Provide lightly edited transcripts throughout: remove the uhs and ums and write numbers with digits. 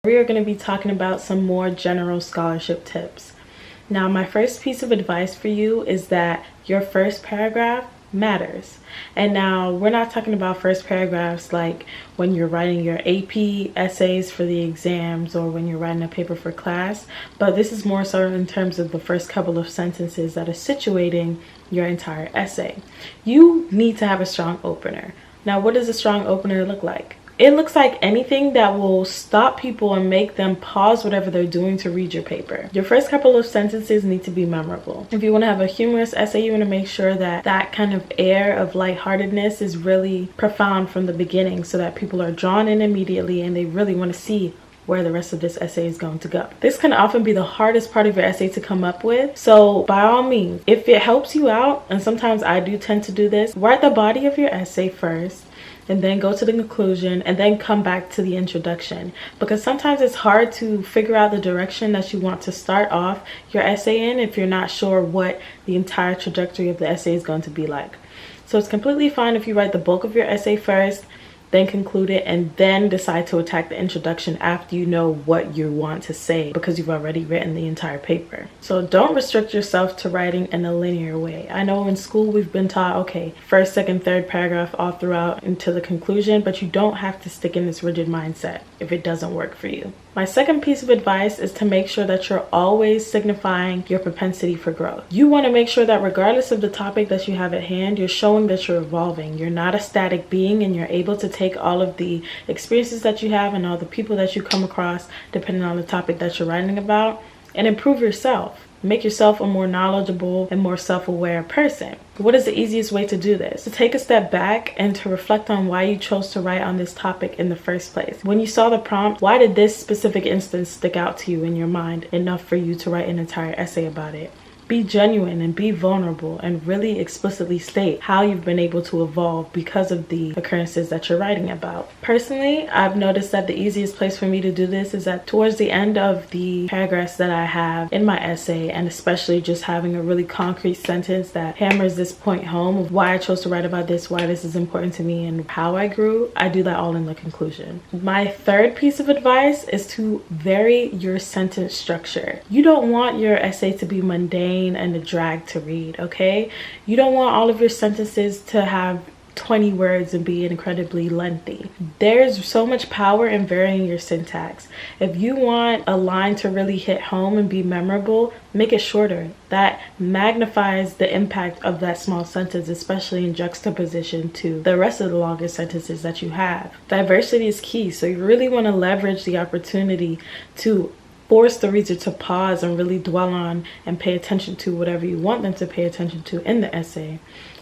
We are going to be talking about some more general scholarship tips. Now, my first piece of advice for you is that your first paragraph matters. And now we're not talking about first paragraphs like when you're writing your AP essays for the exams or when you're writing a paper for class, but this is more so in terms of the first couple of sentences that are situating your entire essay. You need to have a strong opener. Now, what does a strong opener look like? It looks like anything that will stop people and make them pause whatever they're doing to read your paper. Your first couple of sentences need to be memorable. If you want to have a humorous essay, you want to make sure that that kind of air of lightheartedness is really profound from the beginning so that people are drawn in immediately and they really want to see where the rest of this essay is going to go. This can often be the hardest part of your essay to come up with. So by all means, if it helps you out, and sometimes I do tend to do this, write the body of your essay first, and then go to the conclusion and then come back to the introduction, because sometimes it's hard to figure out the direction that you want to start off your essay in if you're not sure what the entire trajectory of the essay is going to be like. So it's completely fine if you write the bulk of your essay first, then conclude it, and then decide to attack the introduction after you know what you want to say because you've already written the entire paper. So don't restrict yourself to writing in a linear way. I know in school we've been taught, okay, first, second, third paragraph all throughout into the conclusion, but you don't have to stick in this rigid mindset if it doesn't work for you. My second piece of advice is to make sure that you're always signifying your propensity for growth. You want to make sure that regardless of the topic that you have at hand, you're showing that you're evolving. You're not a static being, and you're able to take all of the experiences that you have and all the people that you come across, depending on the topic that you're writing about, and improve yourself. Make yourself a more knowledgeable and more self-aware person. What is the easiest way to do this? To take a step back and to reflect on why you chose to write on this topic in the first place. When you saw the prompt, why did this specific instance stick out to you in your mind enough for you to write an entire essay about it? Be genuine and be vulnerable and really explicitly state how you've been able to evolve because of the occurrences that you're writing about. Personally, I've noticed that the easiest place for me to do this is that towards the end of the paragraphs that I have in my essay, and especially just having a really concrete sentence that hammers this point home of why I chose to write about this, why this is important to me, and how I grew, I do that all in the conclusion. My third piece of advice is to vary your sentence structure. You don't want your essay to be mundane and a drag to read, okay? You don't want all of your sentences to have 20 words and be incredibly lengthy. There's so much power in varying your syntax. If you want a line to really hit home and be memorable, make it shorter. That magnifies the impact of that small sentence, especially in juxtaposition to the rest of the longer sentences that you have. Diversity is key, so you really want to leverage the opportunity to force the reader to pause and really dwell on and pay attention to whatever you want them to pay attention to in the essay.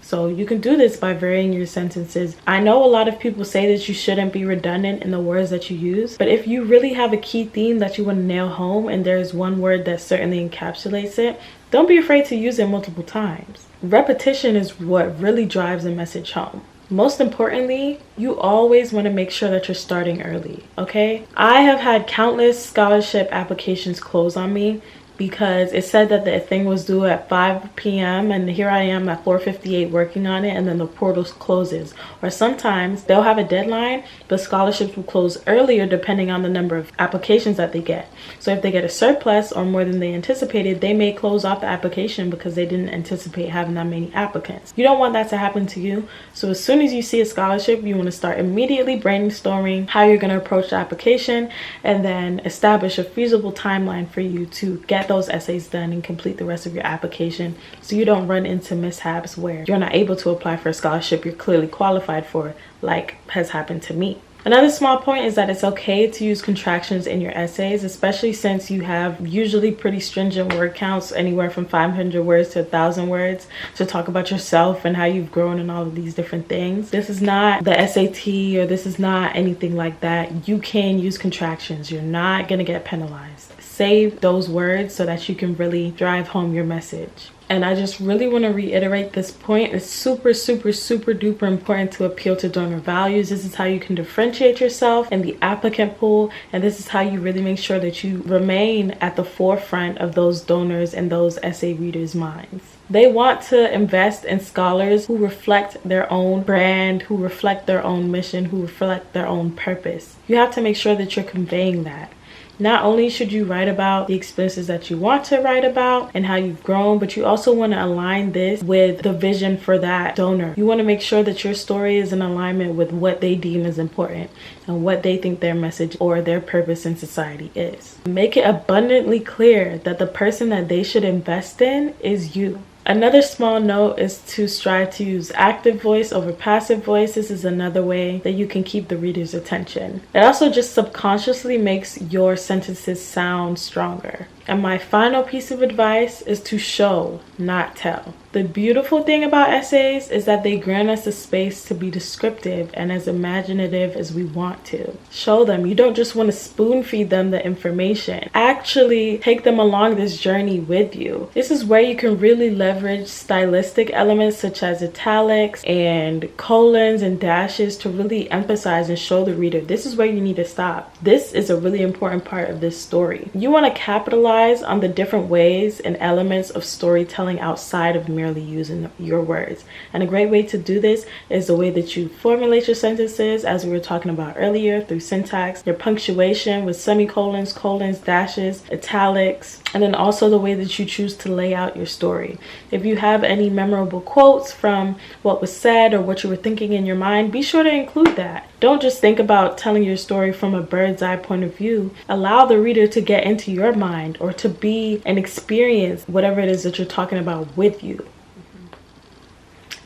So you can do this by varying your sentences. I know a lot of people say that you shouldn't be redundant in the words that you use, but if you really have a key theme that you want to nail home and there's one word that certainly encapsulates it, don't be afraid to use it multiple times. Repetition is what really drives a message home. Most importantly, you always want to make sure that you're starting early, okay? I have had countless scholarship applications close on me because it said that the thing was due at 5 p.m. and here I am at 4:58 working on it, and then the portal closes. Or sometimes they'll have a deadline, but scholarships will close earlier depending on the number of applications that they get. So if they get a surplus or more than they anticipated, they may close off the application because they didn't anticipate having that many applicants. You don't want that to happen to you. So as soon as you see a scholarship, you want to start immediately brainstorming how you're going to approach the application and then establish a feasible timeline for you to get those essays done and complete the rest of your application, so you don't run into mishaps where you're not able to apply for a scholarship you're clearly qualified for, like has happened to me. Another small point is that it's okay to use contractions in your essays, especially since you have usually pretty stringent word counts, anywhere from 500 words to 1,000 words, to talk about yourself and how you've grown and all of these different things. This is not the SAT or this is not anything like that. You can use contractions. You're not going to get penalized. Save those words so that you can really drive home your message. And I just really want to reiterate this point. It's super duper important to appeal to donor values. This is how you can differentiate yourself in the applicant pool. And this is how you really make sure that you remain at the forefront of those donors and those essay readers' minds. They want to invest in scholars who reflect their own brand, who reflect their own mission, who reflect their own purpose. You have to make sure that you're conveying that. Not only should you write about the experiences that you want to write about and how you've grown, but you also want to align this with the vision for that donor. You want to make sure that your story is in alignment with what they deem as important and what they think their message or their purpose in society is. Make it abundantly clear that the person that they should invest in is you. Another small note is to strive to use active voice over passive voice. This is another way that you can keep the reader's attention. It also just subconsciously makes your sentences sound stronger. And my final piece of advice is to show, not tell. The beautiful thing about essays is that they grant us a space to be descriptive and as imaginative as we want to. Show them. You don't just want to spoon feed them the information. Actually take them along this journey with you. This is where you can really leverage stylistic elements such as italics and colons and dashes to really emphasize and show the reader this is where you need to stop. This is a really important part of this story. You want to capitalize on the different ways and elements of storytelling outside of merely using your words. And a great way to do this is the way that you formulate your sentences, as we were talking about earlier, through syntax, your punctuation with semicolons, colons, dashes, italics, and then also the way that you choose to lay out your story. If you have any memorable quotes from what was said or what you were thinking in your mind, be sure to include that. Don't just think about telling your story from a bird's eye point of view. Allow the reader to get into your mind or to be and experience whatever it is that you're talking about with you.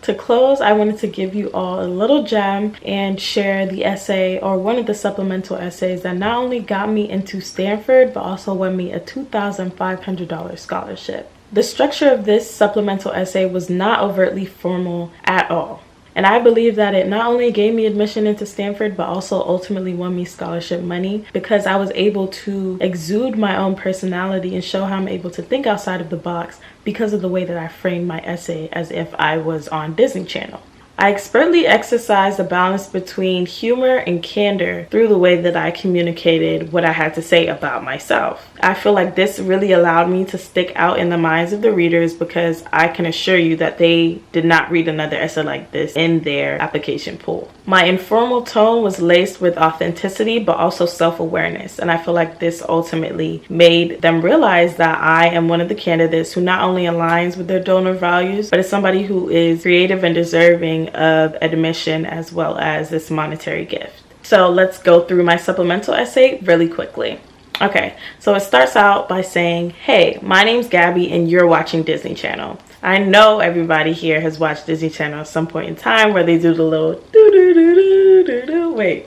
To close, I wanted to give you all a little gem and share the essay or one of the supplemental essays that not only got me into Stanford, but also won me a $2,500 scholarship. The structure of this supplemental essay was not overtly formal at all. And I believe that it not only gave me admission into Stanford, but also ultimately won me scholarship money because I was able to exude my own personality and show how I'm able to think outside of the box because of the way that I framed my essay as if I was on Disney Channel. I expertly exercised a balance between humor and candor through the way that I communicated what I had to say about myself. I feel like this really allowed me to stick out in the minds of the readers because I can assure you that they did not read another essay like this in their application pool. My informal tone was laced with authenticity but also self-awareness, and I feel like this ultimately made them realize that I am one of the candidates who not only aligns with their donor values, but is somebody who is creative and deserving of admission as well as this monetary gift. So let's go through my supplemental essay really quickly. Okay, so it starts out by saying, hey, my name's Gabby and you're watching Disney Channel. I know everybody here has watched Disney Channel at some point in time where they do the little do-do-do-do-do-do. Wait.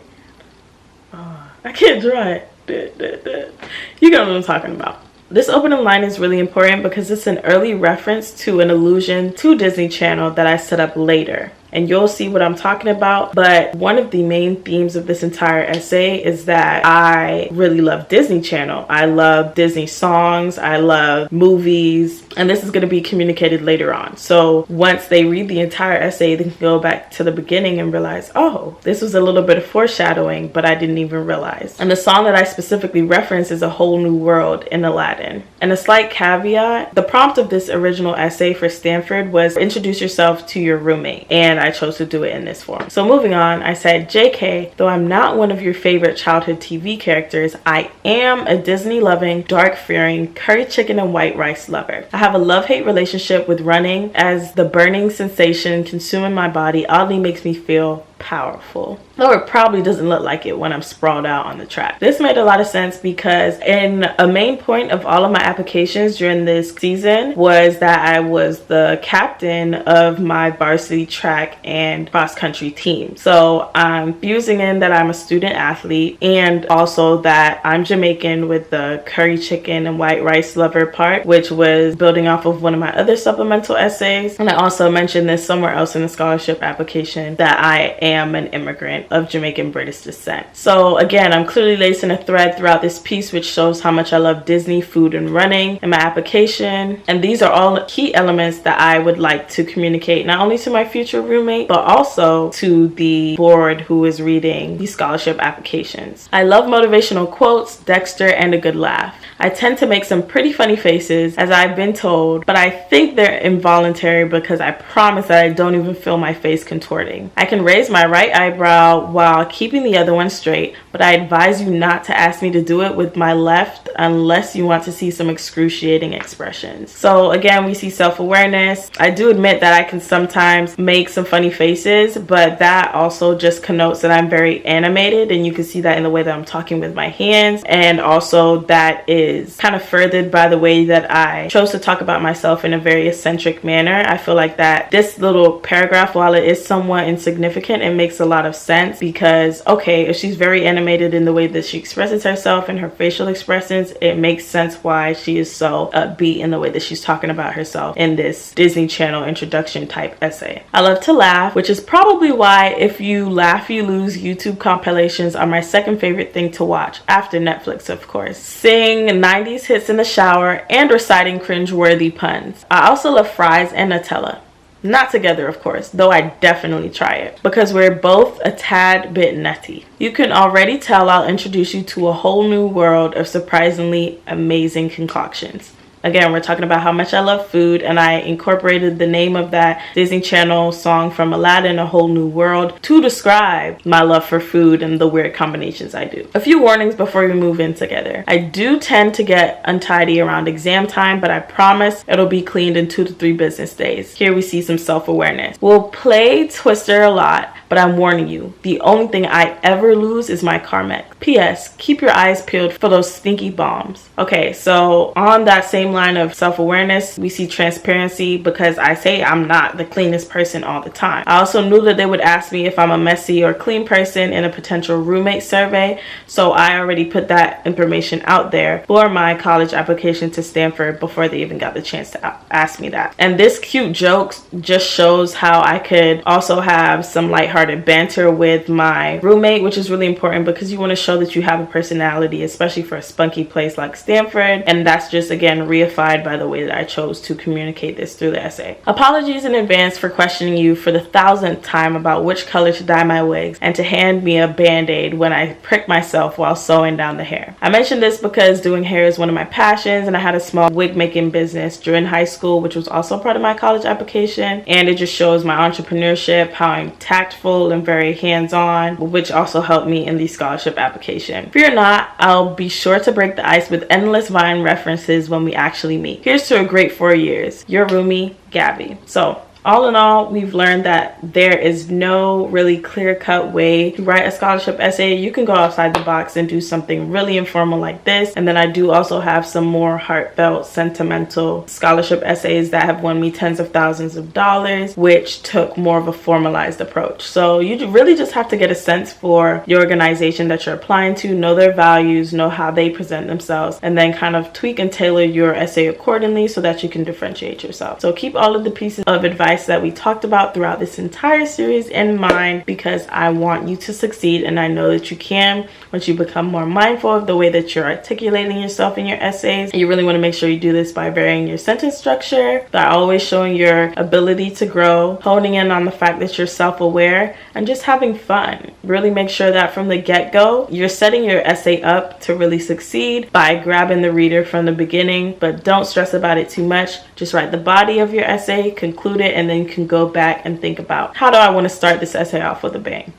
Oh, I can't draw it. You know what I'm talking about. This opening line is really important because it's an early reference to an allusion to Disney Channel that I set up later. And you'll see what I'm talking about. But one of the main themes of this entire essay is that I really love Disney Channel. I love Disney songs. I love movies. And this is going to be communicated later on. So once they read the entire essay, they can go back to the beginning and realize, oh, this was a little bit of foreshadowing, but I didn't even realize. And the song that I specifically reference is A Whole New World in Aladdin. And a slight caveat, the prompt of this original essay for Stanford was introduce yourself to your roommate. And I chose to do it in this form. So moving on, I said, JK, though I'm not one of your favorite childhood TV characters, I am a Disney-loving, dark-fearing, curry chicken and white rice lover. I have a love-hate relationship with running, as the burning sensation consuming my body oddly makes me feel powerful. Though it probably doesn't look like it when I'm sprawled out on the track. This made a lot of sense because in a main point of all of my applications during this season was that I was the captain of my varsity track and cross country team. So I'm fusing in that I'm a student athlete and also that I'm Jamaican with the curry chicken and white rice lover part, which was building off of one of my other supplemental essays. And I also mentioned this somewhere else in the scholarship application that I am an immigrant of Jamaican British descent. So again, I'm clearly lacing a thread throughout this piece which shows how much I love Disney, food, and running in my application. And these are all key elements that I would like to communicate not only to my future roommate but also to the board who is reading these scholarship applications. I love motivational quotes, Dexter, and a good laugh. I tend to make some pretty funny faces, as I've been told, but I think they're involuntary because I promise that I don't even feel my face contorting. I can raise my right eyebrow while keeping the other one straight, but I advise you not to ask me to do it with my left unless you want to see some excruciating expressions. So again, we see self-awareness. I do admit that I can sometimes make some funny faces, but that also just connotes that I'm very animated, and you can see that in the way that I'm talking with my hands, and also that is kind of furthered by the way that I chose to talk about myself in a very eccentric manner. I feel like that this little paragraph, while it is somewhat insignificant, it makes a lot of sense because, okay, if she's very animated in the way that she expresses herself and her facial expressions, it makes sense why she is so upbeat in the way that she's talking about herself in this Disney Channel introduction type essay. I love to laugh, which is probably why If You Laugh You Lose YouTube compilations are my second favorite thing to watch, after Netflix of course. Sing 90s hits in the shower and reciting cringe-worthy puns. I also love fries and Nutella. Not together, of course, though I definitely try it because we're both a tad bit nutty. You can already tell I'll introduce you to a whole new world of surprisingly amazing concoctions. Again, we're talking about how much I love food, and I incorporated the name of that Disney Channel song from Aladdin, A Whole New World, to describe my love for food and the weird combinations I do. A few warnings before we move in together. I do tend to get untidy around exam time, but I promise it'll be cleaned in 2 to 3 business days. Here we see some self-awareness. We'll play Twister a lot, but I'm warning you, the only thing I ever lose is my Carmex. P.S. Keep your eyes peeled for those stinky bombs. Okay, so on that same line of self-awareness, we see transparency because I say I'm not the cleanest person all the time. I also knew that they would ask me if I'm a messy or clean person in a potential roommate survey, so I already put that information out there for my college application to Stanford before they even got the chance to ask me that. And this cute joke just shows how I could also have some lighthearted banter with my roommate, which is really important because you want to show that you have a personality, especially for a spunky place like Stanford. And that's just, again, reified by the way that I chose to communicate this through the essay. Apologies in advance for questioning you for the 1000th time about which color to dye my wigs and to hand me a band-aid when I prick myself while sewing down the hair. I mentioned this because doing hair is one of my passions, and I had a small wig making business during high school, which was also part of my college application, and it just shows my entrepreneurship, how I'm tactful and very hands-on, which also helped me in the scholarship application. Fear not, I'll be sure to break the ice with endless Vine references when we actually meet. Here's to a great 4 years. Your roomie, Gabby. So all in all, we've learned that there is no really clear-cut way to write a scholarship essay. You can go outside the box and do something really informal like this. And then I do also have some more heartfelt, sentimental scholarship essays that have won me tens of thousands of dollars, which took more of a formalized approach. So you really just have to get a sense for your organization that you're applying to, know their values, know how they present themselves, and then kind of tweak and tailor your essay accordingly so that you can differentiate yourself. So keep all of the pieces of advice that we talked about throughout this entire series in mind, because I want you to succeed, and I know that you can once you become more mindful of the way that you're articulating yourself in your essays. You really want to make sure you do this by varying your sentence structure, by always showing your ability to grow, honing in on the fact that you're self-aware, and just having fun. Really make sure that from the get-go you're setting your essay up to really succeed by grabbing the reader from the beginning, but don't stress about it too much. Just write the body of your essay, conclude it, and then you can go back and think about, how do I want to start this essay off with a bang?